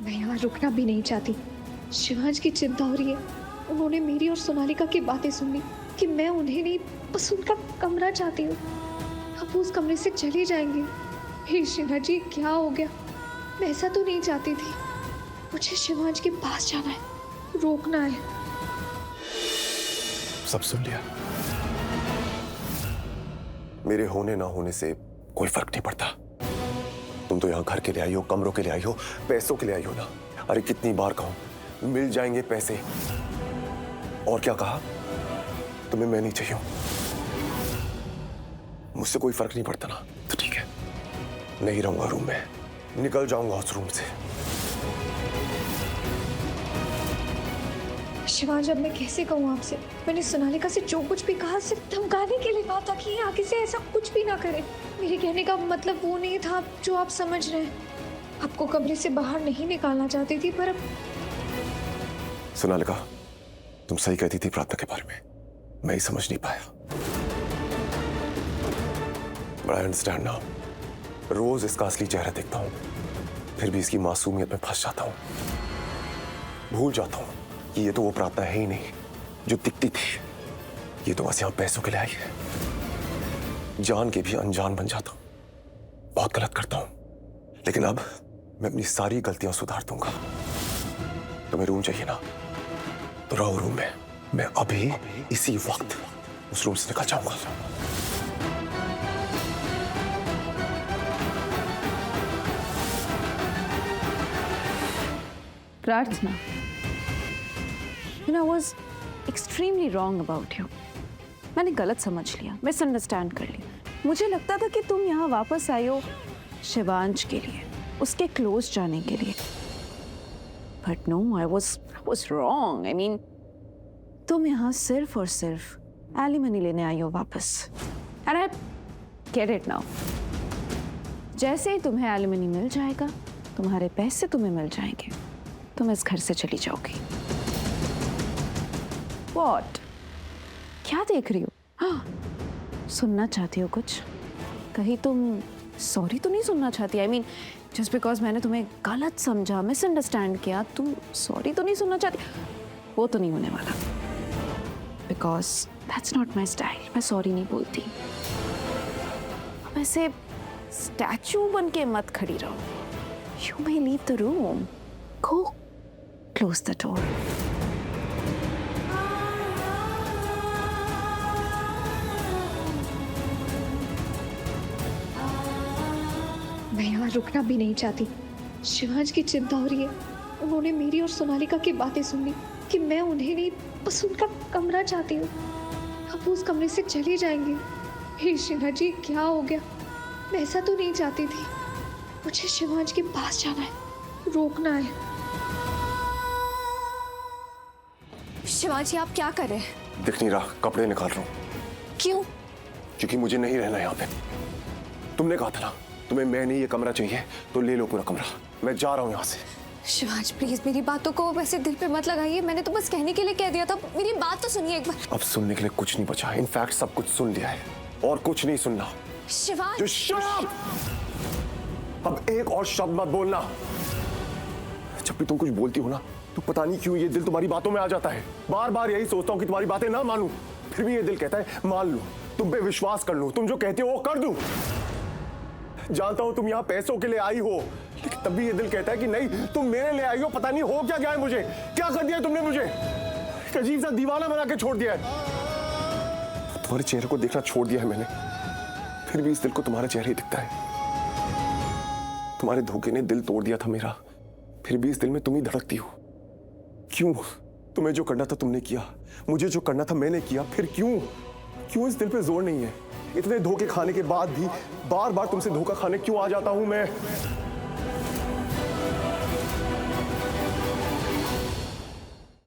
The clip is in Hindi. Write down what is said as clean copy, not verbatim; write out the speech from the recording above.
मैं यहाँ रुकना भी नहीं चाहती। शिवांश की चिंता हो रही है। उन्होंने मेरी और सोनालिका की बातें सुन ली कि मैं उन्हें नहीं, बस उनका कमरा चाहती हूँ। अब वो उस कमरे से चले जाएंगे। हे शिवाजी, क्या हो गया? मैं ऐसा तो नहीं चाहती थी। मुझे शिवांश के पास जाना है, रोकना है। सब सुन लिया। मेरे होने ना होने से कोई फर्क नहीं पड़ता। तुम तो यहाँ घर के लिए आई हो, कमरों के लिए आई हो, पैसों के लिए आई हो ना। अरे कितनी बार कहूं, मिल जाएंगे पैसे। और क्या कहा? तुम्हें मैं नहीं चाहिए। मुझसे कोई फर्क नहीं पड़ता ना, तो ठीक है, नहीं रहूंगा रूम में, निकल जाऊंगा उस रूम से। शिवांश, अब मैं कैसे कहूँ आपसे? मैंने सोनालिका से जो कुछ भी कहा सिर्फ धमकाने के लिए कहा था कि आगे से ऐसा कुछ भी ना करे। मेरे कहने का मतलब वो नहीं था जो आप समझ रहे हैं। आपको कमरे से बाहर नहीं निकालना चाहती थी, पर अब सोनालिका, तुम सही कहती थी प्रार्थना के बारे में, मैं ही समझ नहीं पाया। But I understand now. रोज इसका असली चेहरा देखता हूं, फिर भी इसकी मासूमियत में फंस जाता हूं। भूल जाता हूं कि ये तो वो प्रार्थना है ही नहीं जो दिखती थी। ये तो बस यहां पैसों के लिए आई है। जान के भी अनजान बन जाता हूं। बहुत गलत करता हूं, लेकिन अब मैं अपनी सारी गलतियां सुधार दूंगा। तुम्हें रूम चाहिए ना, तो रहो रूम में। मैं अभी इसी वक्त उस रूम से निकल जाऊंगा। प्रार्थना, I was extremely wrong about you. मैंने गलत समझ लिया, मिसअंडरस्टैंड कर लिया। मुझे लगता था कि तुम यहाँ वापस आई हो शिवांश के लिए, उसके क्लोज जाने के लिए। But no, I was wrong. I mean, तुम यहाँ सिर्फ और सिर्फ एलिमनी लेने आई हो वापस। And I get it now. जैसे ही तुम्हें एलिमनी मिल जाएगा, तुम्हारे पैसे तुम्हें मिल जाएंगे, तुम इस घर से चली जाओगी। What? क्या देख रही हो? हाँ, सुनना चाहती हो कुछ? कहीं तुम सॉरी तो नहीं सुनना चाहती? I mean, just because मैंने तुम्हें गलत समझा, मिसअंडरस्टैंड किया, तुम सॉरी तो नहीं सुनना चाहती? वो तो नहीं होने वाला, because that's not my style. मैं सॉरी नहीं बोलती। अब ऐसे स्टैचू बन के मत खड़ी रहो। You may leave the room. Go. Close the door. मैं यहाँ रुकना भी नहीं चाहती। शिवांश की चिंता हो रही है। उन्होंने मेरी और सोनालिका की बातें सुन ली कि मैं उन्हें नहीं, बस उनका कमरा चाहती हूँ। अब वो उस कमरे से चले जाएंगे। हे शिवाजी, क्या हो गया? मैं ऐसा तो नहीं चाहती थी। मुझे शिवांश के पास जाना है, रोकना है। शिवांश, आप क्या कर रहे हैं? दिख नहीं रहा, कपड़े निकाल रहा हूँ। क्यों? क्योंकि मुझे नहीं रहना यहाँ पे। तुमने कहा था ना, तुम्हें मैं नहीं ये कमरा चाहिए, तो ले लो पूरा कमरा। मैं जा रहा हूँ यहाँ से। शिवांश, प्लीज मेरी बातों को वैसे दिल पे मत लगाइए। मैंने तो बस कहने के लिए कह दिया था। मेरी बात तो सुनिए एक बार। अब सुनने के लिए कुछ नहीं बचा। इनफैक्ट सब कुछ सुन लिया है और कुछ नहीं सुनना। शिवांश, जो शराब! अब एक और शब्द मत बोलना। जब भी तुम कुछ बोलती हो ना, तो पता नहीं क्यों ये दिल तुम्हारी बातों में आ जाता है। बार बार यही सोचता हूँ कि तुम्हारी बातें ना मानूं, फिर भी ये दिल कहता है मान लो, तुम पे विश्वास कर लो, तुम जो कहते हो वो कर दूं। जानता हूं तुम यहाँ पैसों के लिए आई हो, लेकिन तब भी ये दिल कहता है कि नहीं, तुम मेरे लिए आई हो। पता नहीं हो क्या गया है मुझे, क्या कर दिया तुमने मुझे? एक अजीब सा दीवाना बना के छोड़ दिया है। तुम्हारे चेहरे को देखना छोड़ दिया है मैंने, फिर भी इस दिल को तुम्हारा चेहरा ही दिखता है। तुम्हारे धोखे ने दिल तोड़ दिया था मेरा, फिर भी इस दिल में तुम ही धड़कती हो। क्यों? तुम्हें जो करना था तुमने किया, मुझे जो करना था मैंने किया, फिर क्यों इस दिल पे जोर नहीं है? इतने धोखे खाने के बाद भी बार बार तुमसे धोखा खाने क्यों आ जाता हूं मैं?